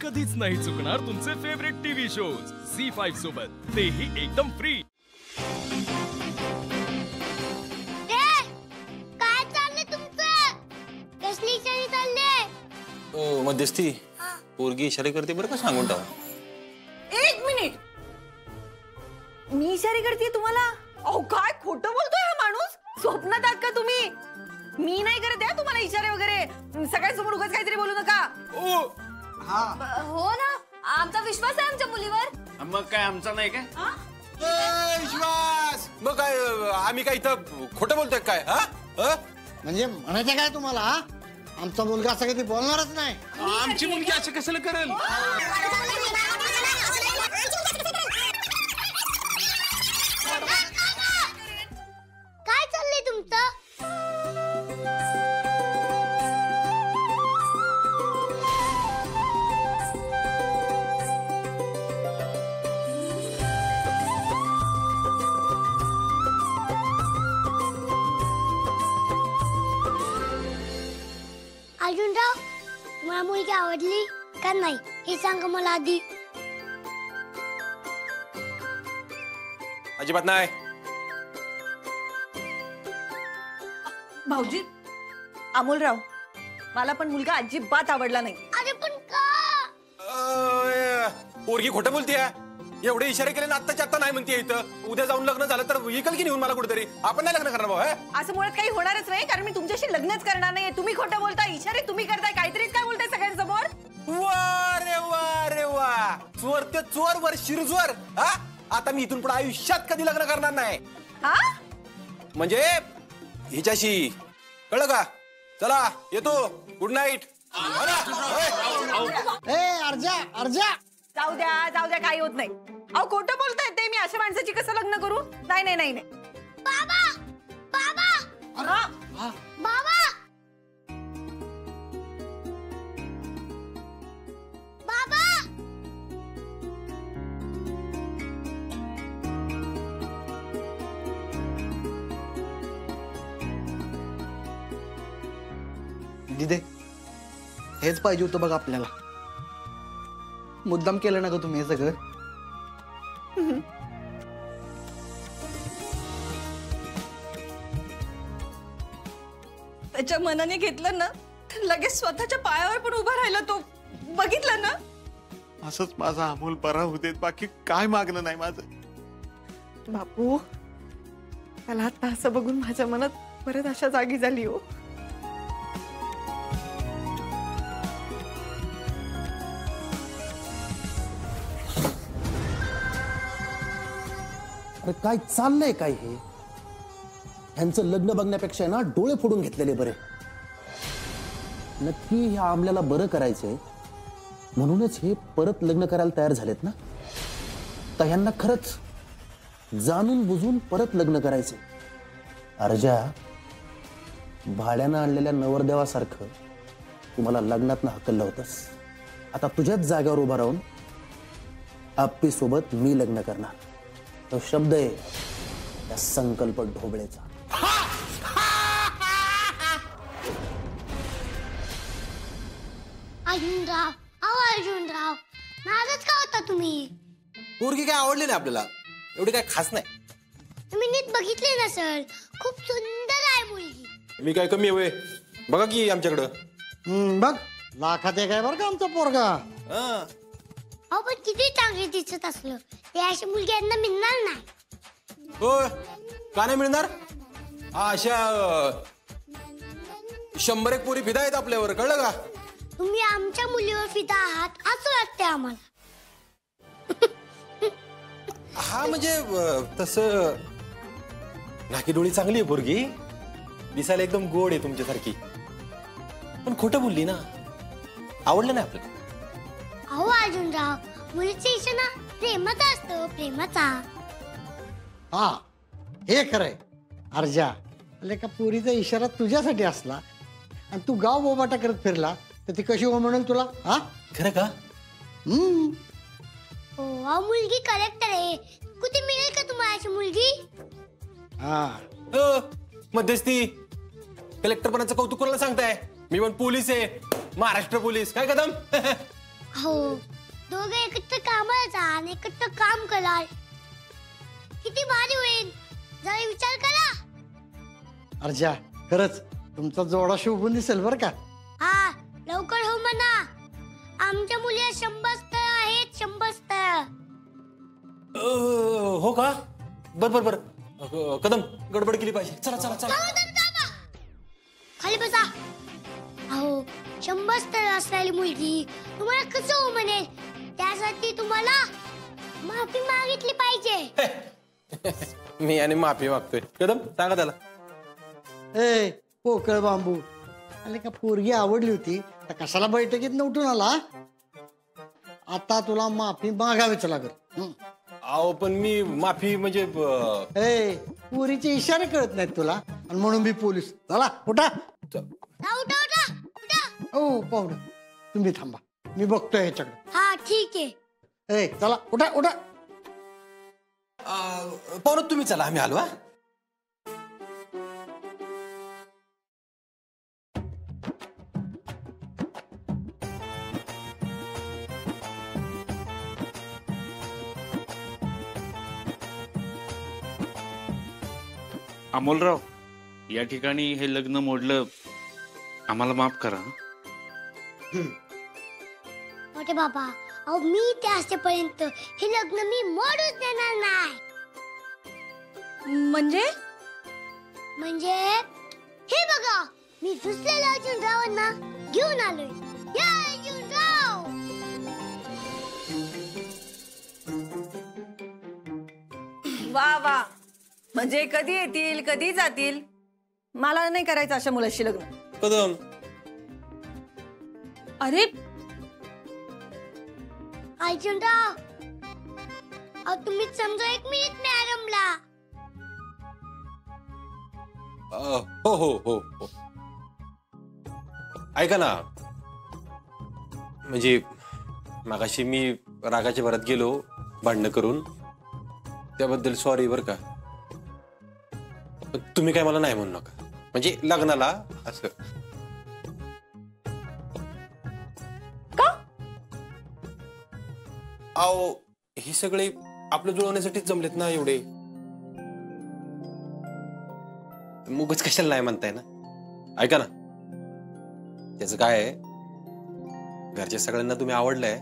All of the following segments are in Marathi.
कधीच नाही चुकणार तुमचे फेवरेट टीव्ही शोज झी5 सोबत, तेही एकदम फ्री। काय चाललंय तुमचं? कसली इशारे चालले? ओ मध्यस्थी, पोरगी इशारे करते बरं का, सांगून टाक। एक मिनिट, मी इशारे करते तुम्हाला? अहो काय खोटं बोलतोय हा माणूस? स्वप्नात आहात का तुम्ही? मी नाही करत आहे तुम्हाला इशारे वगैरे, सगळ्यांसमोर उगाच काहीतरी बोलू नका। ओ हो ना, आमचा विश्वास आहे आमच्या मुलीवर। मग काय आमचा नाही काय? विश्वास मग काय, आम्ही काय इथं खोटं बोलतोय काय? म्हणजे म्हणायचं काय तुम्हाला? आमचा मुलगा असं कधी बोलणारच नाही। आमची मुलगी असं कशाला करेल? काय चाललंय तुमचं? अर्जुनराव, मला मुलगी आवडली का नाही हे सांगा मला आधी। अजिबात नाही। भाऊजी, अमोलराव, मला पण मुलगा अजिबात आवडला नाही। अरे पण का? पोरगी खोटं बोलतीये, एवढे इशारे केले ना आत्ताच्या आत्ता नाही म्हणतीये इथं। उद्या जाऊन लग्न झालं तर इकल की नेऊन मला कुठेतरी। आपण नाही लग्न करणार भाऊ। असं मुळात काही होणारच नाही, कारण मी तुमच्याशी लग्नच करणार नाही। तुम्ही खोटं बोलताय, इशारे तुम्ही करताय, काहीतरीच काय बोलताय सगळ्यांसमोर। वा रे वा रे वा, चोर ते चोर वर शिरजोर। आता मी इथून पुढे आयुष्यात कधी लग्न करणार नाही। म्हणजे हिच्याशी, कळलं का? चला येतो, गुड नाईट। अर्जा अर्जा, जाऊ द्या, काही होत नाही। अहो खोटं बोलताय ते, मी अशा माणसाची कसं लग्न करू? नाही नाही नाही नाही। बाबा बाबा बाबा बाबा, दिदे, हेच पाहिजे होतं बघ आपल्याला। मुद्दाम केलं ना ग तुम्ही हे सगळं? त्याच्या मनाने घेतलं ना, लगेच स्वतःच्या पायावर पण उभा राहिला तो, बघितलं ना? असंच माझा अमोल बरा होते, बाकी काय मागणं नाही माझं। बापू, मला आता असं बघून माझ्या मनात परत अशा जागी झाली हो। अरे काय चाललंय काय हे? ह्यांचं लग्न बघण्यापेक्षा ना डोळे फोडून घेतलेले बरे। नक्की ह्या आमल्याला बरं करायचंय म्हणूनच हे परत लग्न करायला तयार झालेत ना? तर ह्यांना खरंच जाणून बुजून परत लग्न करायचंय। अर्जा, भाड्यानं आणलेल्या नवरदेवासारखं तुम्हाला लग्नात हकललं होतंस। आता तुझ्याच जागेवर उभा राहून आप्पी सोबत मी लग्न करणार। तो शब्द आहे त्या संकल्प ढोबळेचा। अर्जुनराव, अर्जुनराव, नाराज का होता तुम्ही? पोरगी काय आवडली नाही आपल्याला, एवढी काय खास नाही। तुम्ही नीट बघितले ना सर, खूप सुंदर आहे मुलगी। मी काय कमी आहे? बघा की आमच्याकडं। बघ, लाखात एक आहे बरं का आमचा पोरगा। अहो पण किती चांगले दिसत असलं ते अशा मुलगी यांना मिळणार नाही। होय, का नाही मिळणार? अशा 100 पोरी फिदा आहेत आपल्यावर, कळलं का? तुम्ही आमच्या मुलीवर फिदा आहात असं वाटतंय आम्हाला। हा म्हणजे तसं नाकी डोळी चांगली आहे पोरगी, दिसायला एकदम गोड आहे तुमच्यासारखी, पण खोटं बोलली ना, आवडलं नाही आपल्याला। अहो अर्जुनराव, मुलीचा इशारा प्रेमाचा असतो, प्रेमाचा। हा, हे खरंय अर्जा। का पुरीचा इशारा तुझ्यासाठी असला आणि तू गाव बोबाटा करत फिरला तर ती कशी हो म्हणून तुला? हा, खरं का? हो, मुलगी कलेक्टर आहे, कुठे मिळेल का तुम्हाला अशी मुलगी? मध्यस्थी, कलेक्टर पणाचं कौतुक कोणाला सांगताय? मी पण पोलीस आहे, महाराष्ट्र पोलीस। काय कदम? हो, दोघे एकत्र कामाला जा आणि एकत्र काम कराल, किती भारी होईल. जरा विचार करा. अर्जा, खरंच तुमचा जोडा शोभून दिसेल बर का. हा, लवकर हो म्हणा. आमच्या मुली 100 स्थळ आहेत, 100 स्थळ. हो का? बर बर बर. कदम, गडबड केली पाहिजे. चला चला चला. खाली बसा. अहो, 100 स्थळ असलेली मुलगी तुम्हाला कसं हो म्हणेल? त्यासाठी तुम्हाला माफी मागितली पाहिजे. मी आणि माफी मागतोय. कदम, सांगा त्याला. ए पोकळ बांबू, आले का पोरगी आवडली होती तर कशाला बैठकीत नव्हतून आला? आता तुला माफी मागावीच लागेल. अहो पण मी माफी म्हणजे ए पोरीचे इशारे कळत नाहीत तुला आणि म्हणून मी पोलीस. चला उठा. उठा उठा उठा. हो पाहुणं, तुम्ही थांबा, मी बघतोय ह्याच्याकडे. हा ठीक आहे. ए चला उठा उठा. पाहुणं तुम्ही चला, आम्ही आलो. अमोलराव, या ठिकाणी हे लग्न मोडलं, आम्हाला माफ करा. मोठे बाबा, अहो मी ते असेपर्यंत हे लग्न मी मोडूच देणार नाही. म्हणजे हे बघा, मी दुसऱ्या अर्जुनरावांना घेऊन आलोय. या अर्जुनराव. वा वा, म्हणजे कधी येतील कधी जातील. मला नाही करायचं अशा मुलाशी लग्न. कदम, अरे अर्जुनराव, अहो तुम्ही समजा 1 मिनिट मॅडमला. हो हो हो हो. ऐका ना, म्हणजे मागाशी मी रागाच्या भरात गेलो, भांडणं करून. त्याबद्दल सॉरी बर का. तुम्ही काय मला नाही म्हणू नका, म्हणजे लग्नाला असं. का? अहो हे सगळे आपलं जुळवण्यासाठीच जमलेत ना एवढे. मुगच कशाला नाही म्हणताय ना. ऐका ना, त्याचं काय आहे, घरच्या सगळ्यांना तुम्ही आवडलंय,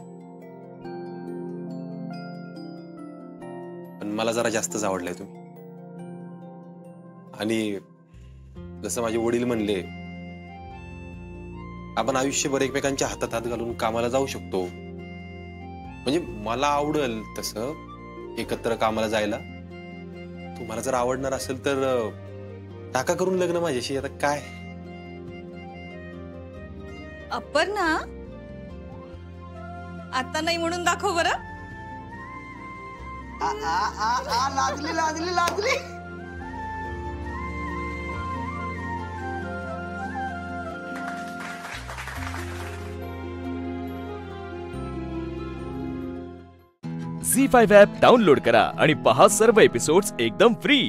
पण मला जरा जास्तच आवडलंय तुम्ही. आणि जसं माझे वडील म्हणले, आपण आयुष्यभर एकमेकांच्या हातात हात घालून कामाला जाऊ शकतो. म्हणजे मला आवडेल तसं एकत्र कामाला जायला. तुम्हाला जर आवडणार असेल तर टाका करून लग्न माझ्याशी. आता काय अपर्णा, आता नाही म्हणून दाखव बरं. लाजली लाजली लाजली. झी5 ॲप डाउनलोड करा आणि पहा सर्व एपिसोड्स एकदम फ्री.